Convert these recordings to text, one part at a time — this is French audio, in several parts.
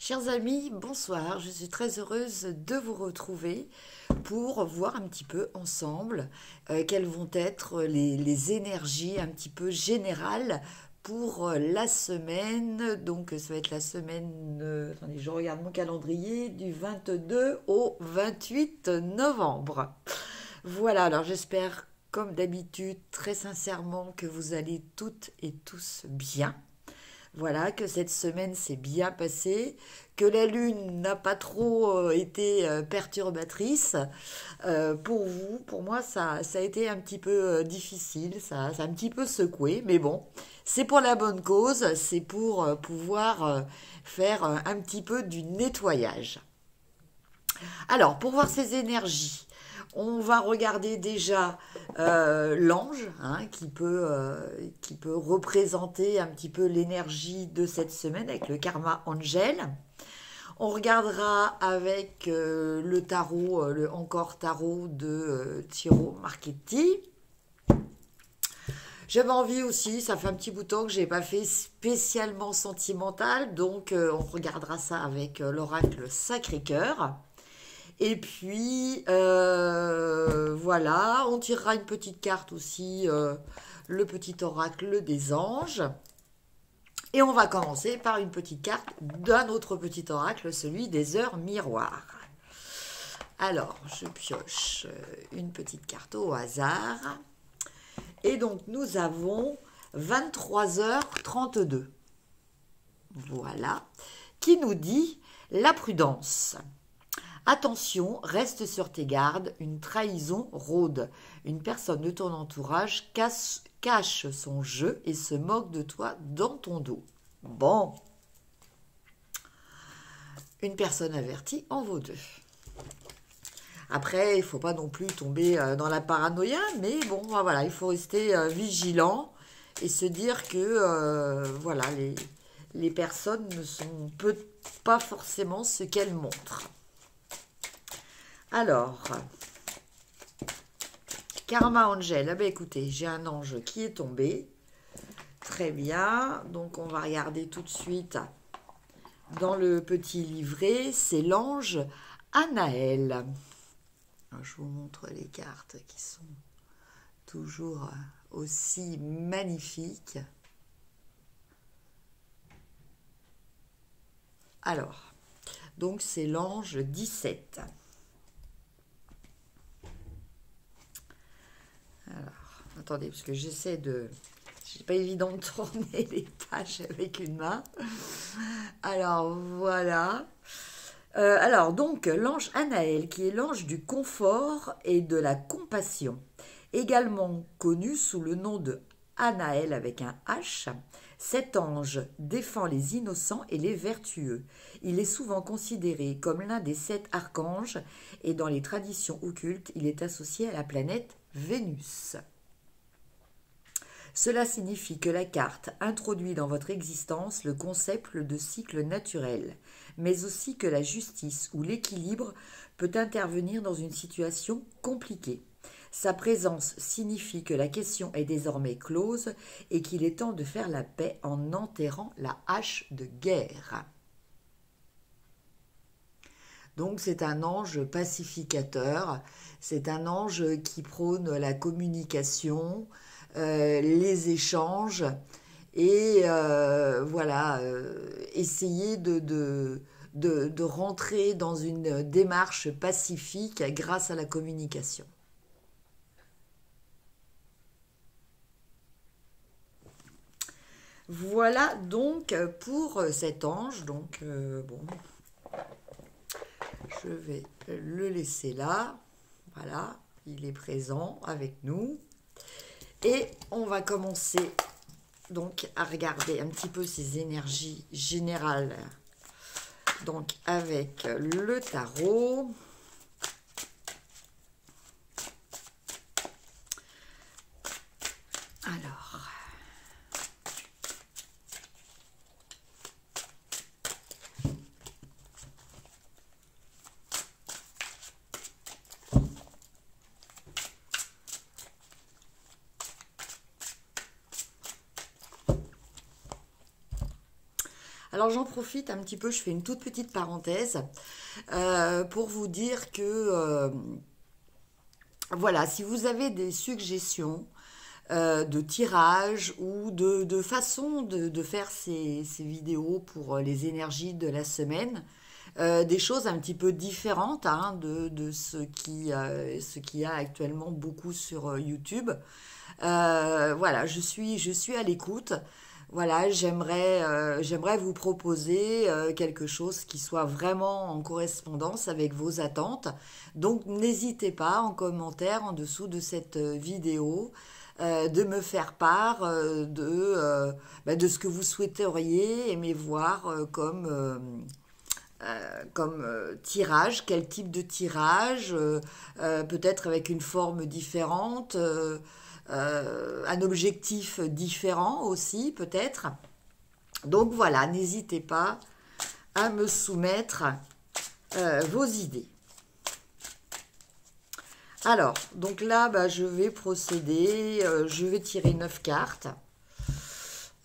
Chers amis, bonsoir. Je suis très heureuse de vous retrouver pour voir un petit peu ensemble quelles vont être les énergies un petit peu générales pour la semaine. Donc ça va être la semaine, attendez, je regarde mon calendrier, du 22 au 28 novembre. Voilà, alors j'espère comme d'habitude très sincèrement que vous allez toutes et tous bien. Voilà, que cette semaine s'est bien passée, que la lune n'a pas trop été perturbatrice pour vous. Pour moi, ça a été un petit peu difficile, ça a un petit peu secoué, mais bon, c'est pour la bonne cause, c'est pour pouvoir faire un petit peu du nettoyage. Alors, pour voir ces énergies, on va regarder déjà l'ange, hein, qui peut représenter un petit peu l'énergie de cette semaine avec le Karma Angel. On regardera avec le tarot, le encore tarot de Tiro Marchetti. J'avais envie aussi, ça fait un petit bout de temps que je n'ai pas fait spécialement sentimental, donc on regardera ça avec l'oracle Sacré-Cœur. Et puis, voilà, on tirera une petite carte aussi, le petit oracle des anges. Et on va commencer par une petite carte d'un autre petit oracle, celui des heures miroirs. Alors, je pioche une petite carte au hasard. Et donc, nous avons 23h32. Voilà, qui nous dit la prudence. Attention, reste sur tes gardes, une trahison rôde. Une personne de ton entourage cache son jeu et se moque de toi dans ton dos. Bon, une personne avertie en vaut deux. Après, il ne faut pas non plus tomber dans la paranoïa, mais bon, voilà, il faut rester vigilant et se dire que voilà, les personnes ne sont pas forcément ce qu'elles montrent. Alors, Karma Angel, ah ben écoutez, j'ai un ange qui est tombé. Très bien, donc on va regarder tout de suite dans le petit livret, c'est l'ange Anaël. Je vous montre les cartes qui sont toujours aussi magnifiques. Alors, donc c'est l'ange 17. Alors, attendez, parce que j'essaie de... C'est pas évident de tourner les pages avec une main. Alors, voilà. Alors, donc, l'ange Anaël, qui est l'ange du confort et de la compassion, également connu sous le nom de Anaël avec un H, cet ange défend les innocents et les vertueux. Il est souvent considéré comme l'un des 7 archanges et dans les traditions occultes, il est associé à la planète Vénus. Cela signifie que la carte introduit dans votre existence le concept de cycle naturel, mais aussi que la justice ou l'équilibre peut intervenir dans une situation compliquée. Sa présence signifie que la question est désormais close et qu'il est temps de faire la paix en enterrant la hache de guerre. Donc c'est un ange pacificateur, c'est un ange qui prône la communication, les échanges et voilà, essayer de rentrer dans une démarche pacifique grâce à la communication. Voilà donc pour cet ange. Donc bon, je vais le laisser là. Voilà, il est présent avec nous. Et on va commencer donc à regarder un petit peu ces énergies générales. Donc avec le tarot. Alors. Alors j'en profite un petit peu, je fais une toute petite parenthèse pour vous dire que voilà, si vous avez des suggestions de tirage ou de façon de faire ces vidéos pour les énergies de la semaine, des choses un petit peu différentes hein, de ce qu'il y a actuellement beaucoup sur YouTube. Voilà, je suis à l'écoute. Voilà, j'aimerais vous proposer quelque chose qui soit vraiment en correspondance avec vos attentes. Donc, n'hésitez pas en commentaire en dessous de cette vidéo de me faire part de ce que vous souhaiteriez aimer voir comme tirage, quel type de tirage, peut-être avec une forme différente, un objectif différent aussi peut-être. Donc voilà, n'hésitez pas à me soumettre vos idées. Alors, donc là, bah, je vais procéder, je vais tirer 9 cartes.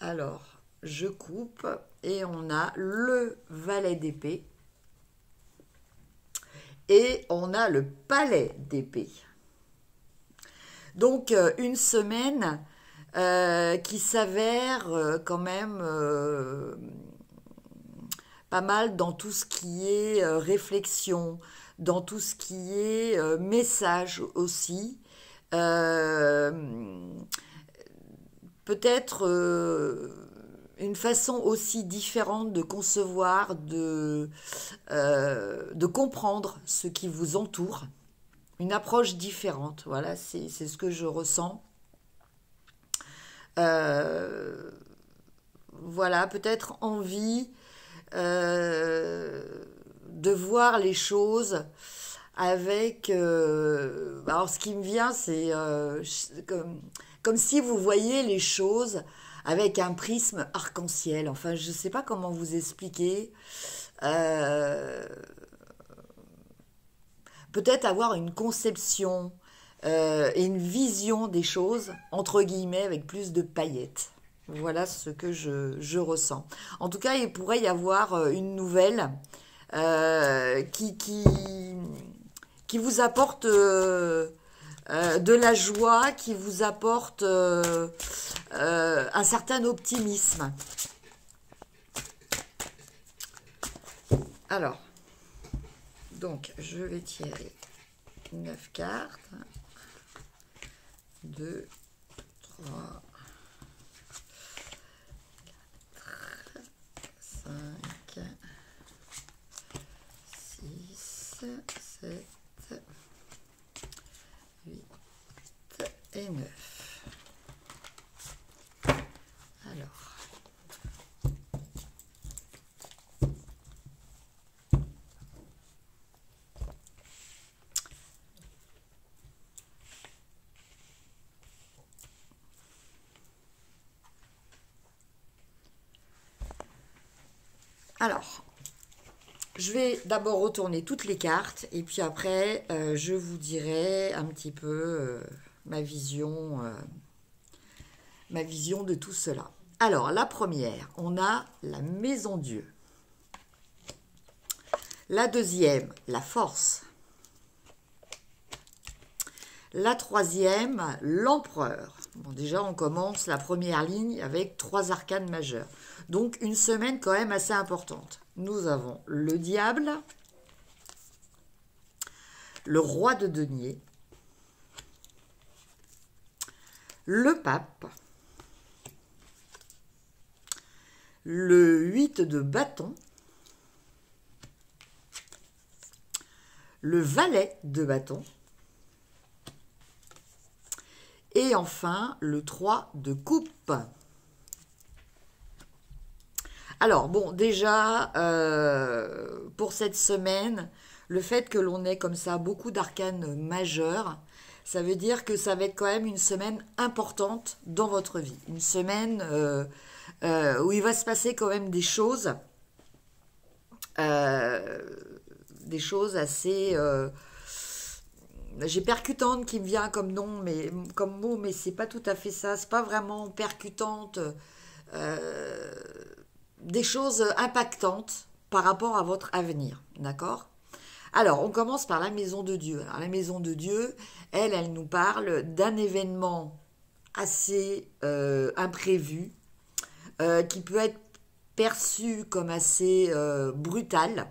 Alors, je coupe et on a le valet d'épée et on a le palais d'épée. Donc, une semaine qui s'avère quand même pas mal dans tout ce qui est réflexion, dans tout ce qui est message aussi. Peut-être une façon aussi différente de concevoir, de comprendre ce qui vous entoure. Une approche différente, voilà, c'est ce que je ressens. Voilà, peut-être envie de voir les choses avec... alors, ce qui me vient, c'est comme si vous voyez les choses avec un prisme arc-en-ciel. Enfin, je ne sais pas comment vous expliquer. Peut-être avoir une conception et une vision des choses, entre guillemets, avec plus de paillettes. Voilà ce que je ressens. En tout cas, il pourrait y avoir une nouvelle qui vous apporte de la joie, qui vous apporte un certain optimisme. Alors, donc, je vais tirer 9 cartes. 2, 3, 4, 5, 6, 7, 8 et 9. Alors... Alors, je vais d'abord retourner toutes les cartes et puis après, je vous dirai un petit peu ma vision de tout cela. Alors, la première, on a la maison Dieu. La deuxième, la force. La troisième, l'empereur. Bon, déjà, on commence la première ligne avec 3 arcanes majeures. Donc, une semaine quand même assez importante. Nous avons le diable, le roi de denier, le pape, le 8 de bâton, le valet de bâton, et enfin le 3 de coupe. Alors, bon, déjà, pour cette semaine, le fait que l'on ait comme ça beaucoup d'arcanes majeures, ça veut dire que ça va être quand même une semaine importante dans votre vie. Une semaine où il va se passer quand même des choses assez... j'ai percutante qui me vient comme nom, mais comme mot, mais c'est pas tout à fait ça. C'est pas vraiment percutante. des choses impactantes par rapport à votre avenir, d'accord? Alors, on commence par la maison de Dieu. Alors, la maison de Dieu, elle nous parle d'un événement assez imprévu, qui peut être perçu comme assez brutal,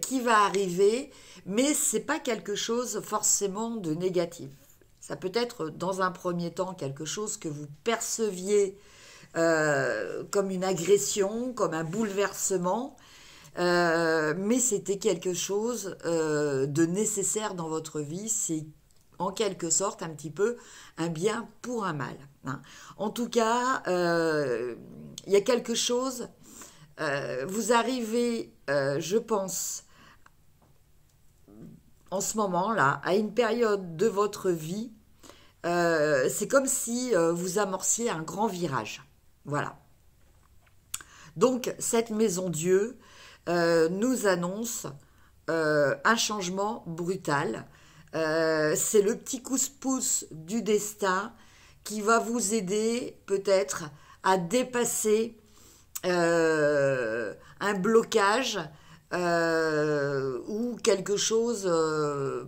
qui va arriver, mais c'est pas quelque chose forcément de négatif. Ça peut être dans un premier temps quelque chose que vous perceviez comme une agression, comme un bouleversement, mais c'était quelque chose de nécessaire dans votre vie. C'est en quelque sorte un petit peu un bien pour un mal, hein. En tout cas, il y a quelque chose, vous arrivez, je pense, en ce moment-là, à une période de votre vie, c'est comme si vous amorciez un grand virage. Voilà. Donc, cette maison Dieu nous annonce un changement brutal. C'est le petit pouce du destin qui va vous aider peut-être à dépasser un blocage ou quelque chose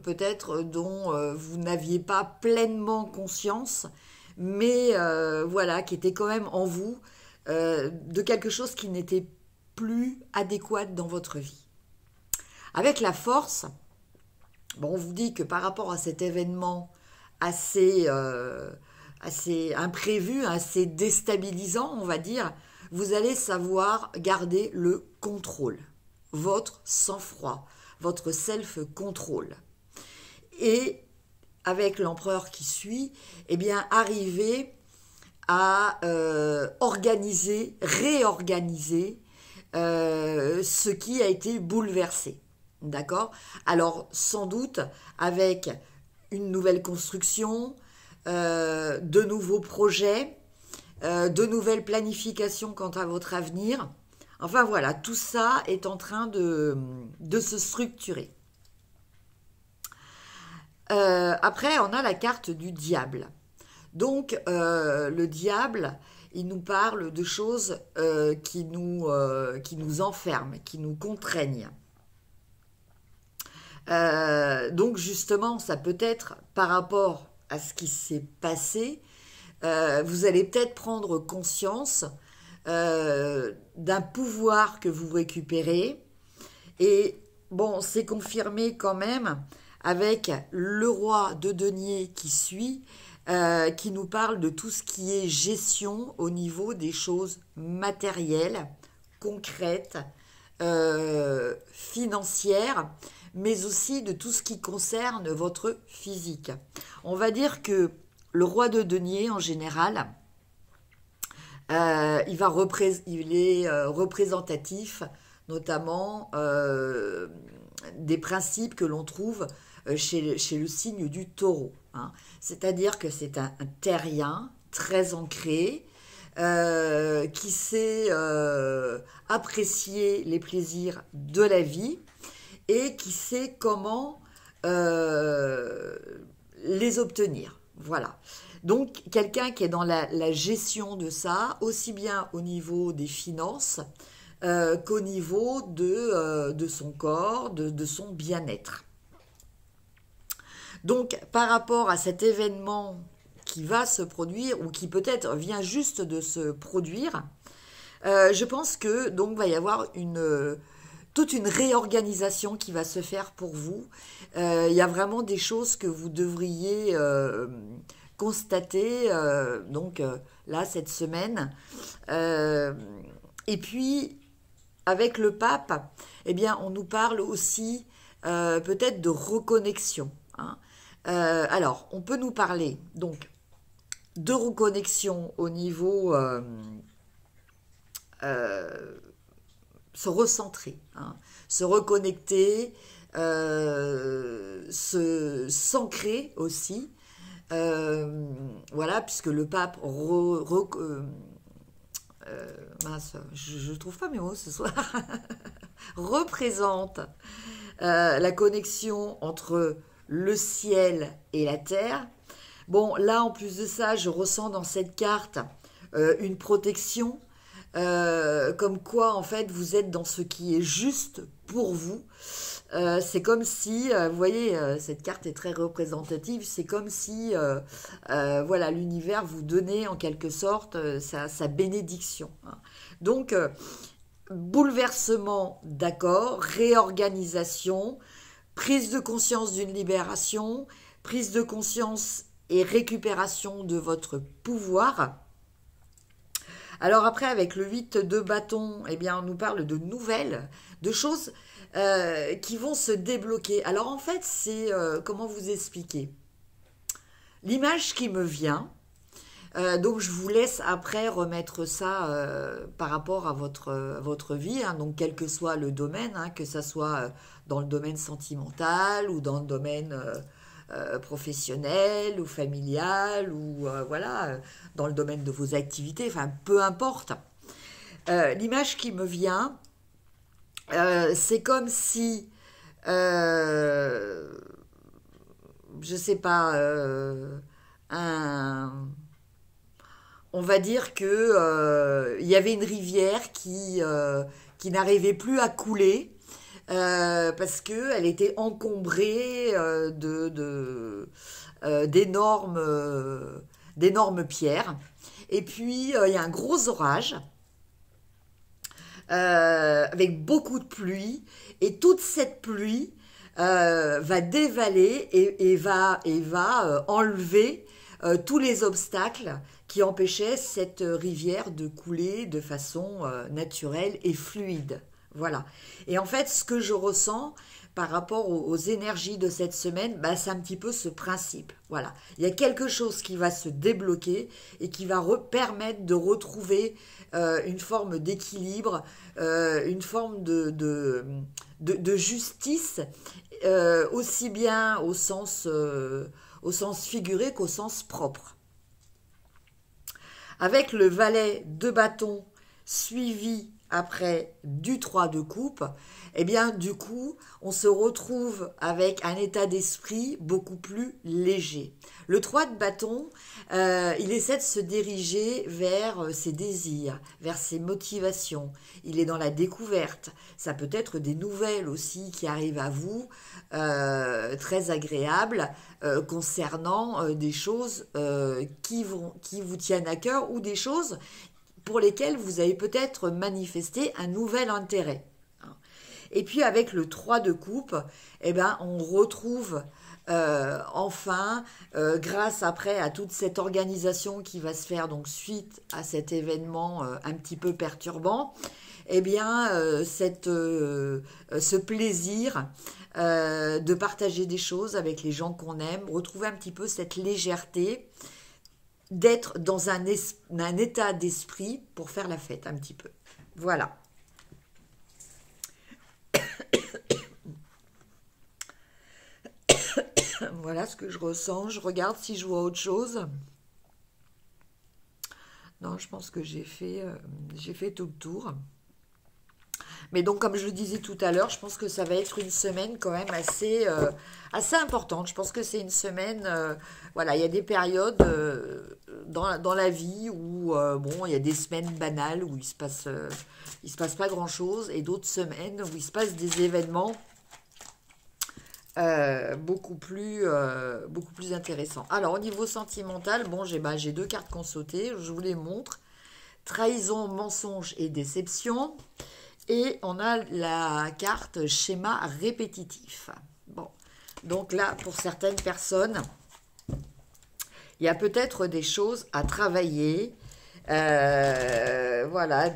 peut-être dont vous n'aviez pas pleinement conscience, mais voilà, qui était quand même en vous, de quelque chose qui n'était plus adéquat dans votre vie. Avec la force, bon, on vous dit que par rapport à cet événement assez imprévu, assez déstabilisant, on va dire, vous allez savoir garder le contrôle, votre sang-froid, votre self-control. Et avec l'empereur qui suit, eh bien, arriver à réorganiser ce qui a été bouleversé. D'accord? Alors, sans doute, avec une nouvelle construction, de nouveaux projets, de nouvelles planifications quant à votre avenir. Enfin voilà, tout ça est en train de se structurer. Après, on a la carte du diable. Donc, le diable, il nous parle de choses qui nous enferment, qui nous contraignent. Donc, justement, ça peut être par rapport à ce qui s'est passé, vous allez peut-être prendre conscience d'un pouvoir que vous récupérez. Et bon, c'est confirmé quand même avec le roi de denier qui suit, qui nous parle de tout ce qui est gestion au niveau des choses matérielles, concrètes, financières, mais aussi de tout ce qui concerne votre physique. On va dire que le roi de denier, en général, il est représentatif, notamment des principes que l'on trouve chez le signe du taureau, hein. C'est-à-dire que c'est un terrien très ancré, qui sait apprécier les plaisirs de la vie et qui sait comment les obtenir. Voilà. Donc, quelqu'un qui est dans la gestion de ça, aussi bien au niveau des finances qu'au niveau de son corps, de son bien-être. Donc, par rapport à cet événement qui va se produire ou qui peut-être vient juste de se produire, je pense que donc va y avoir toute une réorganisation qui va se faire pour vous. Il y a vraiment des choses que vous devriez constater là cette semaine. Et puis avec le pape, eh bien on nous parle aussi peut-être de reconnexion, hein. Alors on peut nous parler donc de reconnexion au niveau se recentrer, hein, se reconnecter, s'ancrer aussi, voilà, puisque le pape mince, je trouve pas mes mots ce soir, représente la connexion entre le ciel et la terre. Bon, là, en plus de ça, je ressens dans cette carte une protection, comme quoi en fait vous êtes dans ce qui est juste pour vous. C'est comme si, vous voyez, cette carte est très représentative, c'est comme si voilà, l'univers vous donnait en quelque sorte sa bénédiction, hein. Donc, bouleversement, d'accord, réorganisation, prise de conscience d'une libération, prise de conscience et récupération de votre pouvoir. Alors après, avec le 8 de bâton, eh bien, on nous parle de nouvelles, de choses qui vont se débloquer. Alors en fait, c'est, comment vous expliquer? L'image qui me vient, donc je vous laisse après remettre ça par rapport à votre vie, hein, donc quel que soit le domaine, hein, que ça soit dans le domaine sentimental ou dans le domaine professionnel ou familial ou voilà, dans le domaine de vos activités, enfin peu importe. L'image qui me vient, c'est comme si, je sais pas, un on va dire que il y avait une rivière qui n'arrivait plus à couler parce que elle était encombrée d'énormes pierres. Et puis il y a un gros orage avec beaucoup de pluie et toute cette pluie va dévaler et va enlever tous les obstacles qui empêchaient cette rivière de couler de façon naturelle et fluide. Voilà. Et en fait, ce que je ressens par rapport aux énergies de cette semaine, bah, c'est un petit peu ce principe. Voilà. Il y a quelque chose qui va se débloquer et qui va permettre de retrouver une forme d'équilibre, une forme de justice, aussi bien au sens figuré qu'au sens propre. Avec le valet de bâton suivi après du 3 de coupe, eh bien du coup, on se retrouve avec un état d'esprit beaucoup plus léger. Le 3 de bâton, il essaie de se diriger vers ses désirs, vers ses motivations. Il est dans la découverte. Ça peut être des nouvelles aussi qui arrivent à vous, très agréables, concernant des choses qui vous tiennent à cœur ou des choses pour lesquelles vous avez peut-être manifesté un nouvel intérêt. Et puis avec le 3 de coupe, eh ben, on retrouve enfin, grâce après à toute cette organisation qui va se faire donc suite à cet événement un petit peu perturbant, eh bien, ce plaisir de partager des choses avec les gens qu'on aime, retrouver un petit peu cette légèreté, d'être dans un état d'esprit pour faire la fête un petit peu. Voilà. Voilà ce que je ressens. Je regarde si je vois autre chose. Non, je pense que j'ai fait tout le tour. Mais donc, comme je le disais tout à l'heure, je pense que ça va être une semaine quand même assez importante. Je pense que c'est une semaine, voilà, il y a des périodes dans la vie où, bon, il y a des semaines banales où il se passe pas grand-chose et d'autres semaines où il se passe des événements beaucoup plus intéressants. Alors, au niveau sentimental, bon, j'ai deux cartes qu'on sautait, je vous les montre. Trahison, mensonge et déception. Et on a la carte schéma répétitif. Bon, donc là, pour certaines personnes, il y a peut-être des choses à travailler. Voilà,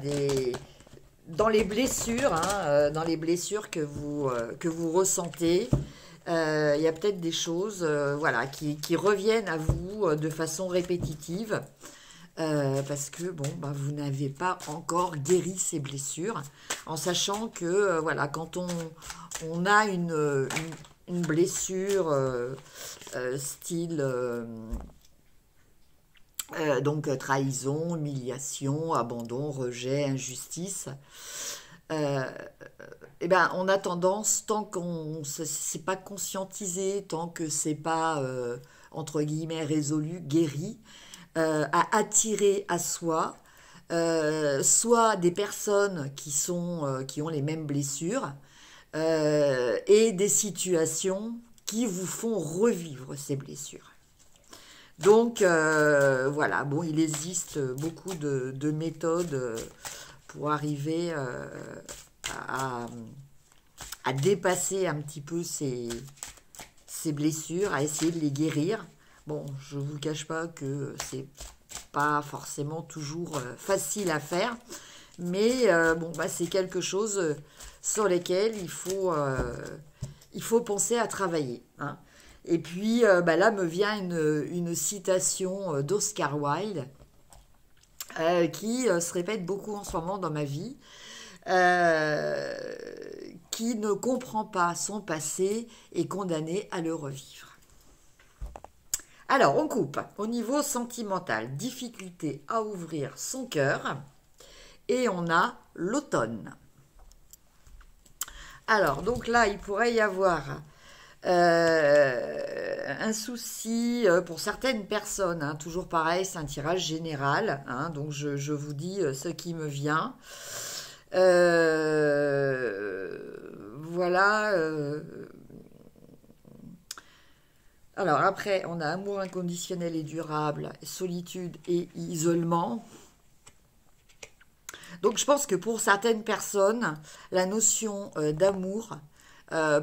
dans les blessures, hein, dans les blessures que vous ressentez, il y a peut-être des choses voilà, qui reviennent à vous de façon répétitive. Parce que bon, bah, vous n'avez pas encore guéri ces blessures, en sachant que voilà, quand on a une blessure style donc trahison, humiliation, abandon, rejet, injustice, eh ben, on a tendance, tant qu'on ne s'est pas conscientisé, tant que c'est pas entre guillemets résolu, guéri, à attirer à soi, soit des personnes qui ont les mêmes blessures, et des situations qui vous font revivre ces blessures. Donc voilà, bon, il existe beaucoup de méthodes pour arriver à, à dépasser un petit peu ces blessures, à essayer de les guérir. Bon, je ne vous cache pas que c'est pas forcément toujours facile à faire, mais bon, bah, c'est quelque chose sur lesquels il faut penser à travailler, hein. Et puis bah, là me vient une citation d'Oscar Wilde qui se répète beaucoup en ce moment dans ma vie, euh, qui ne comprend pas son passé est condamné à le revivre. Alors, on coupe. Au niveau sentimental, difficulté à ouvrir son cœur. Et on a l'automne. Alors, donc là, il pourrait y avoir un souci pour certaines personnes, hein. Toujours pareil, c'est un tirage général, hein. Donc je vous dis ce qui me vient. Voilà. Alors après, on a amour inconditionnel et durable, solitude et isolement. Donc je pense que pour certaines personnes, la notion d'amour,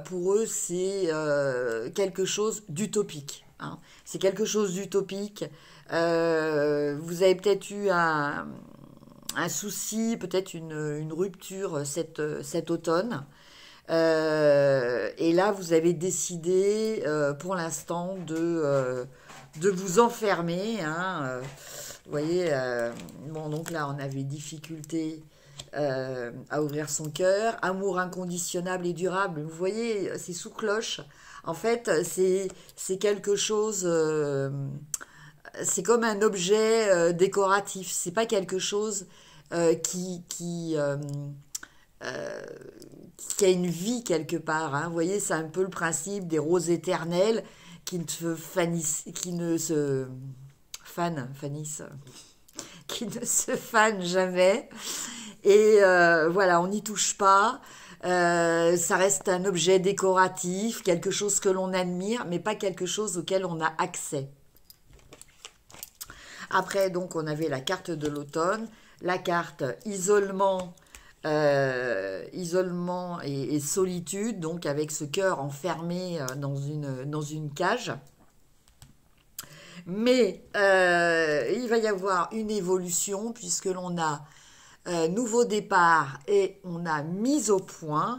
pour eux, c'est quelque chose d'utopique, hein. C'est quelque chose d'utopique. Vous avez peut-être eu un souci, peut-être une rupture cet automne. Et là, vous avez décidé pour l'instant de vous enfermer, hein. Vous voyez, bon, donc là, on avait difficulté à ouvrir son cœur. Amour inconditionnel et durable, vous voyez, c'est sous cloche. En fait, c'est quelque chose, c'est comme un objet décoratif. C'est pas quelque chose euh, qui a une vie quelque part, hein. Vous voyez, c'est un peu le principe des roses éternelles qui ne se fanissent, qui ne se fanent jamais. Et voilà, on n'y touche pas. Ça reste un objet décoratif, quelque chose que l'on admire, mais pas quelque chose auquel on a accès. Après, donc, on avait la carte de l'automne, la carte isolement, isolement et solitude, donc avec ce cœur enfermé dans une cage. Mais il va y avoir une évolution puisque l'on a nouveau départ et on a mise au point.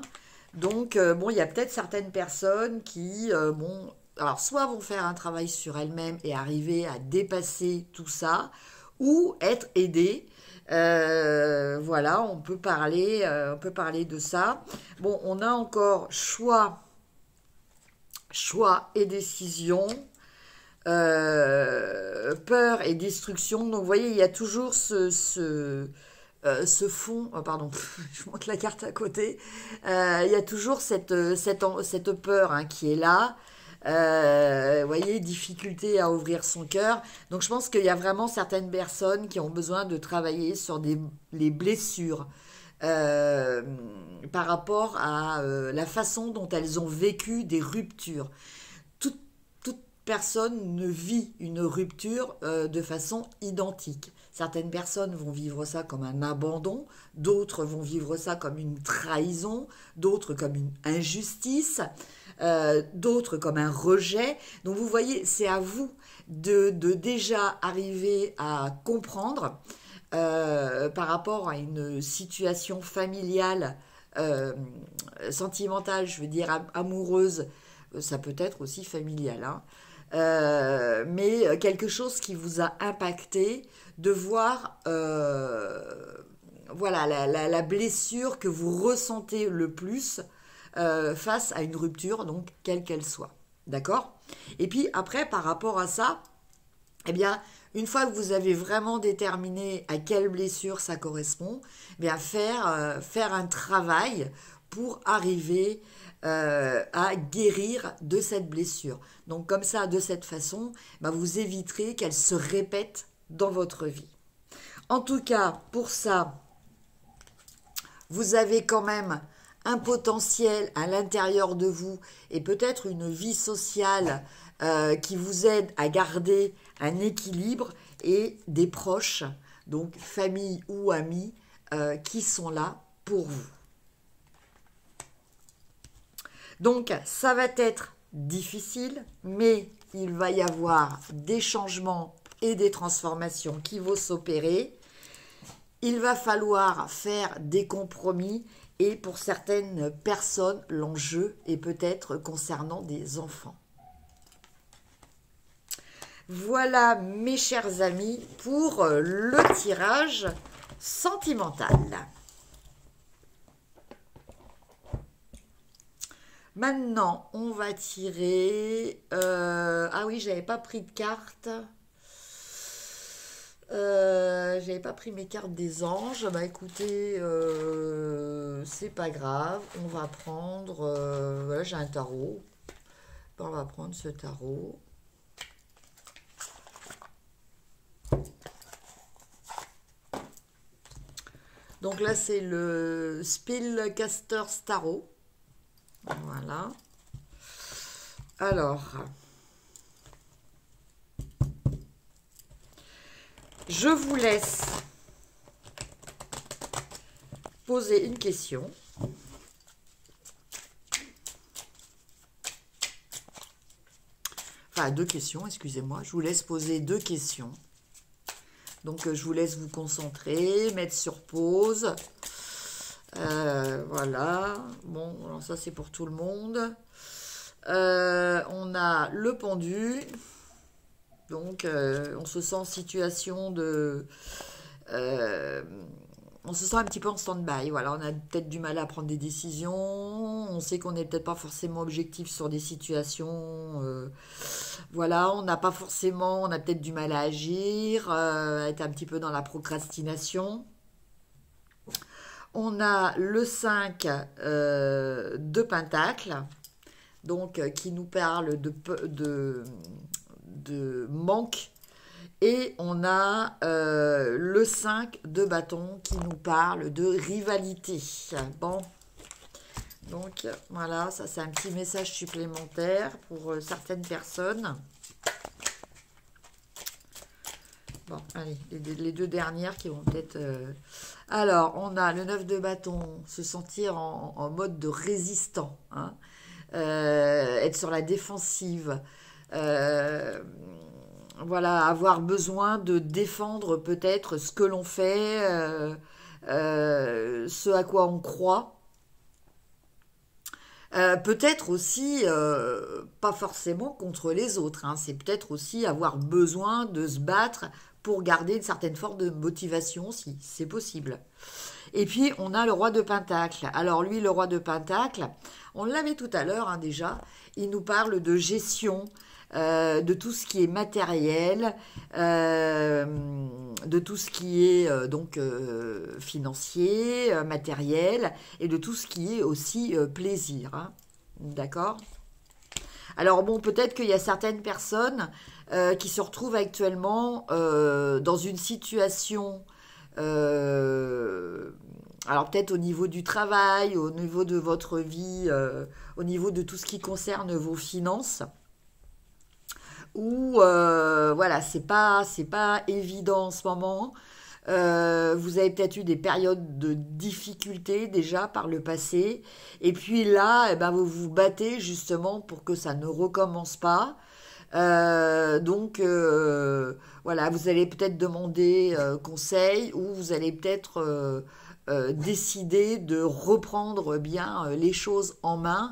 Donc, bon, il y a peut-être certaines personnes qui, bon, alors soit vont faire un travail sur elles-mêmes et arriver à dépasser tout ça, ou être aidées. Voilà, on peut parler de ça. Bon, on a encore choix et décision. Peur et destruction. Donc, vous voyez, il y a toujours ce fond. Oh, pardon, je monte la carte à côté. Il y a toujours cette peur, hein, qui est là. Vous voyez, difficulté à ouvrir son cœur. Donc, je pense qu'il y a vraiment certaines personnes qui ont besoin de travailler sur les blessures. Par rapport à la façon dont elles ont vécu des ruptures. Toute personne ne vit une rupture de façon identique. Certaines personnes vont vivre ça comme un abandon, d'autres vont vivre ça comme une trahison, d'autres comme une injustice, d'autres comme un rejet. Donc vous voyez, c'est à vous de déjà arriver à comprendre par rapport à une situation familiale, sentimentale, je veux dire amoureuse, ça peut être aussi familial, hein. Mais quelque chose qui vous a impacté, de voir voilà, la blessure que vous ressentez le plus face à une rupture, donc quelle qu'elle soit. D'accord? Et puis après, par rapport à ça, eh bien, une fois que vous avez vraiment déterminé à quelle blessure ça correspond, eh bien faire un travail pour arriver à guérir de cette blessure. Donc comme ça, de cette façon, bah, vous éviterez qu'elle se répète dans votre vie. En tout cas, pour ça, vous avez quand même un potentiel à l'intérieur de vous et peut-être une vie sociale qui vous aide à garder un équilibre et des proches, donc famille ou amis, qui sont là pour vous. Donc, ça va être difficile, mais il va y avoir des changements et des transformations qui vont s'opérer. Il va falloir faire des compromis et pour certaines personnes, l'enjeu est peut-être concernant des enfants. Voilà mes chers amis pour le tirage sentimental. Maintenant, on va tirer... ah oui, j'avais pas pris de carte. J'avais pas pris mes cartes des anges. Bah écoutez, c'est pas grave. On va prendre... voilà, j'ai un tarot. On va prendre ce tarot. Donc là, c'est le Spellcaster Tarot. Voilà. Alors, je vous laisse poser une question. Enfin, deux questions, excusez-moi. Je vous laisse poser deux questions. Donc, je vous laisse vous concentrer, mettre sur pause. Voilà. Bon, alors ça, c'est pour tout le monde. On a le pendu. Donc, on se sent en situation de... on se sent un petit peu en stand-by. Voilà, on a peut-être du mal à prendre des décisions. On sait qu'on n'est peut-être pas forcément objectif sur des situations. Voilà, on n'a pas forcément... On a peut-être du mal à agir, à être un petit peu dans la procrastination. On a le 5 de Pentacle, donc qui nous parle de manque. Et on a le 5 de bâton qui nous parle de rivalité. Bon, donc voilà, ça c'est un petit message supplémentaire pour certaines personnes. Bon, allez, les deux dernières qui vont peut-être... Alors, on a le 9 de bâton, se sentir en mode de résistant, hein, être sur la défensive, voilà, avoir besoin de défendre peut-être ce que l'on fait, ce à quoi on croit. Peut-être aussi, pas forcément contre les autres, hein, c'est peut-être aussi avoir besoin de se battre pour garder une certaine forme de motivation, si c'est possible. Et puis, on a le roi de Pentacle. Alors lui, le roi de Pentacle, on l'avait tout à l'heure, hein, déjà, il nous parle de gestion, de tout ce qui est matériel, de tout ce qui est donc financier, matériel, et de tout ce qui est aussi plaisir. Hein. D'accord ? Alors bon, peut-être qu'il y a certaines personnes qui se retrouvent actuellement dans une situation, alors peut-être au niveau du travail, au niveau de votre vie, au niveau de tout ce qui concerne vos finances, où voilà, c'est pas évident en ce moment. Vous avez peut-être eu des périodes de difficultés déjà par le passé, et puis là, eh ben, vous vous battez justement pour que ça ne recommence pas. Donc voilà, vous allez peut-être demander conseil, ou vous allez peut-être décider de reprendre bien les choses en main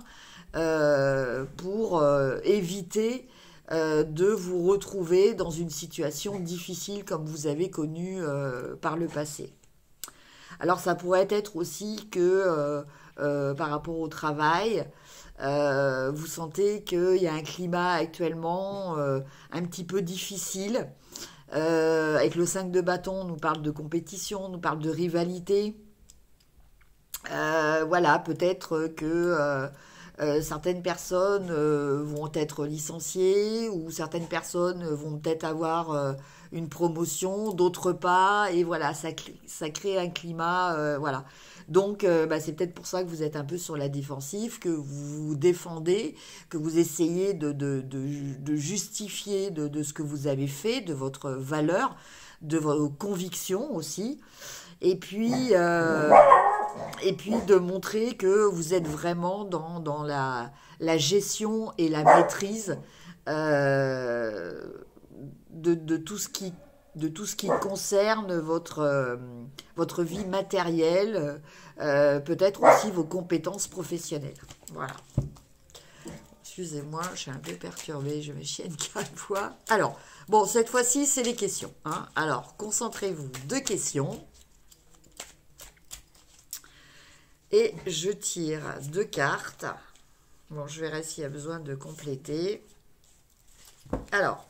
pour éviter de vous retrouver dans une situation difficile comme vous avez connu par le passé. Alors ça pourrait être aussi que par rapport au travail, vous sentez qu'il y a un climat actuellement un petit peu difficile. Avec le 5 de bâton, on nous parle de compétition, on nous parle de rivalité. Voilà, peut-être que certaines personnes vont être licenciées, ou certaines personnes vont peut-être avoir une promotion, d'autres pas, et voilà, ça crée un climat, voilà. Donc, bah, c'est peut-être pour ça que vous êtes un peu sur la défensive, que vous vous défendez, que vous essayez de justifier de ce que vous avez fait, de votre valeur, de vos convictions aussi, et puis, euh, et puis de montrer que vous êtes vraiment dans la gestion et la maîtrise euh, de tout ce qui concerne votre vie matérielle, peut-être aussi vos compétences professionnelles. Voilà. Excusez-moi, je suis un peu perturbée, je me chienne qu'à fois. Alors, bon, cette fois-ci, c'est les questions. Hein. Alors, concentrez-vous. 2 questions. Et je tire 2 cartes. Bon, je verrai s'il y a besoin de compléter. Alors,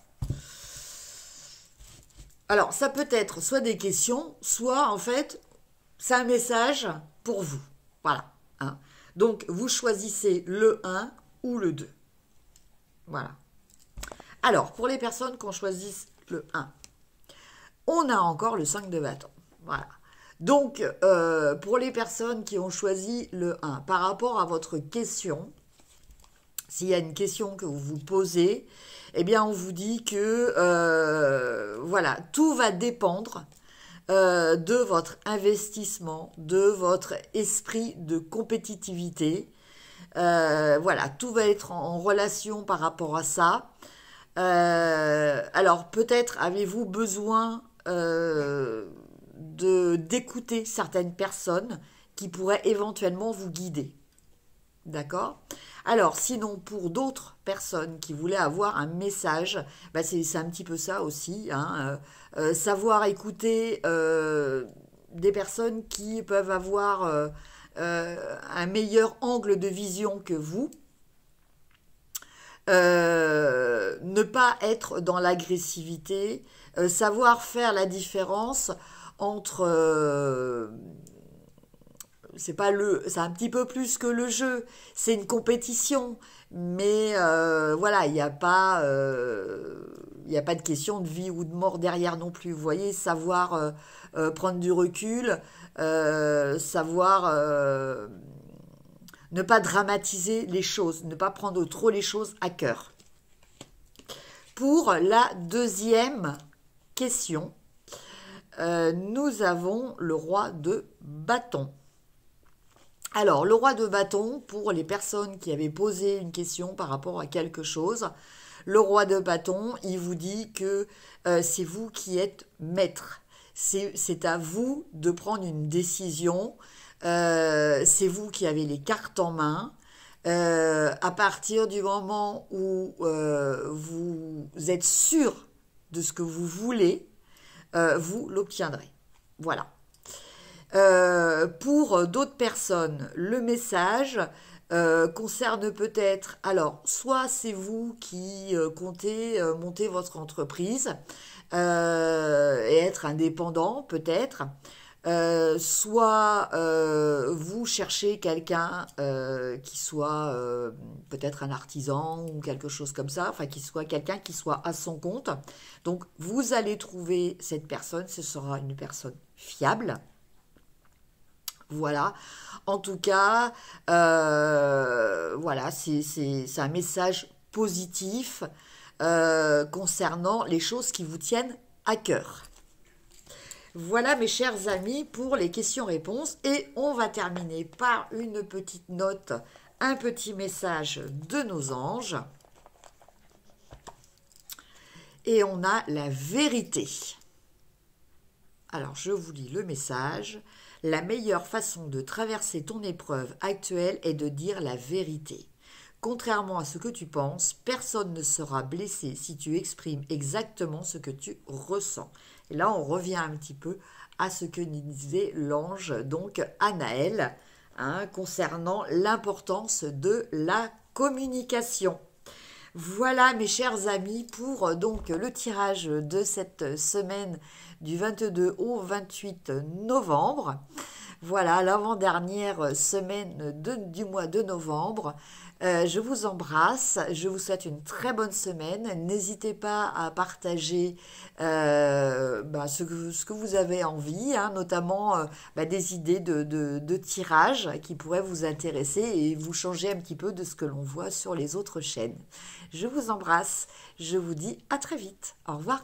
ça peut être soit des questions, soit en fait, c'est un message pour vous. Voilà. Hein. Donc, vous choisissez le 1 ou le 2. Voilà. Alors, pour les personnes qui ont choisi le 1, on a encore le 5 de bâton. Voilà. Donc, pour les personnes qui ont choisi le 1, par rapport à votre question, s'il y a une question que vous vous posez, eh bien, on vous dit que, voilà, tout va dépendre de votre investissement, de votre esprit de compétitivité. Voilà, tout va être en relation par rapport à ça. Alors, peut-être avez-vous besoin d'écouter certaines personnes qui pourraient éventuellement vous guider. D'accord? Alors, sinon, pour d'autres personnes qui voulaient avoir un message, bah c'est un petit peu ça aussi, hein, savoir écouter des personnes qui peuvent avoir un meilleur angle de vision que vous, ne pas être dans l'agressivité, savoir faire la différence entre c'est un petit peu plus que le jeu, c'est une compétition, mais voilà, il n'y a pas de question de vie ou de mort derrière non plus. Vous voyez, savoir prendre du recul, savoir ne pas dramatiser les choses, ne pas prendre trop les choses à cœur. Pour la deuxième question, nous avons le roi de bâton. Alors, le roi de bâton, pour les personnes qui avaient posé une question par rapport à quelque chose, le roi de bâton, il vous dit que c'est vous qui êtes maître. C'est à vous de prendre une décision. C'est vous qui avez les cartes en main. À partir du moment où vous êtes sûr de ce que vous voulez, vous l'obtiendrez. Voilà. Pour d'autres personnes, le message concerne peut-être, alors, soit c'est vous qui comptez monter votre entreprise et être indépendant, peut-être, soit vous cherchez quelqu'un qui soit peut-être un artisan ou quelque chose comme ça, enfin qui soit quelqu'un qui soit à son compte. Donc vous allez trouver cette personne, ce sera une personne fiable. Voilà. En tout cas, voilà, c'est un message positif concernant les choses qui vous tiennent à cœur. Voilà mes chers amis pour les questions-réponses et on va terminer par une petite note, un petit message de nos anges. Et on a la vérité. Alors je vous lis le message. La meilleure façon de traverser ton épreuve actuelle est de dire la vérité. Contrairement à ce que tu penses, personne ne sera blessé si tu exprimes exactement ce que tu ressens. Et là, on revient un petit peu à ce que nous disait l'ange, donc Anaël, hein, concernant l'importance de la communication. Voilà mes chers amis pour donc le tirage de cette semaine du 22 au 28 novembre. Voilà, l'avant-dernière semaine du mois de novembre. Je vous embrasse, je vous souhaite une très bonne semaine. N'hésitez pas à partager ce que vous avez envie, hein, notamment des idées de tirage qui pourraient vous intéresser et vous changer un petit peu de ce que l'on voit sur les autres chaînes. Je vous embrasse, je vous dis à très vite. Au revoir.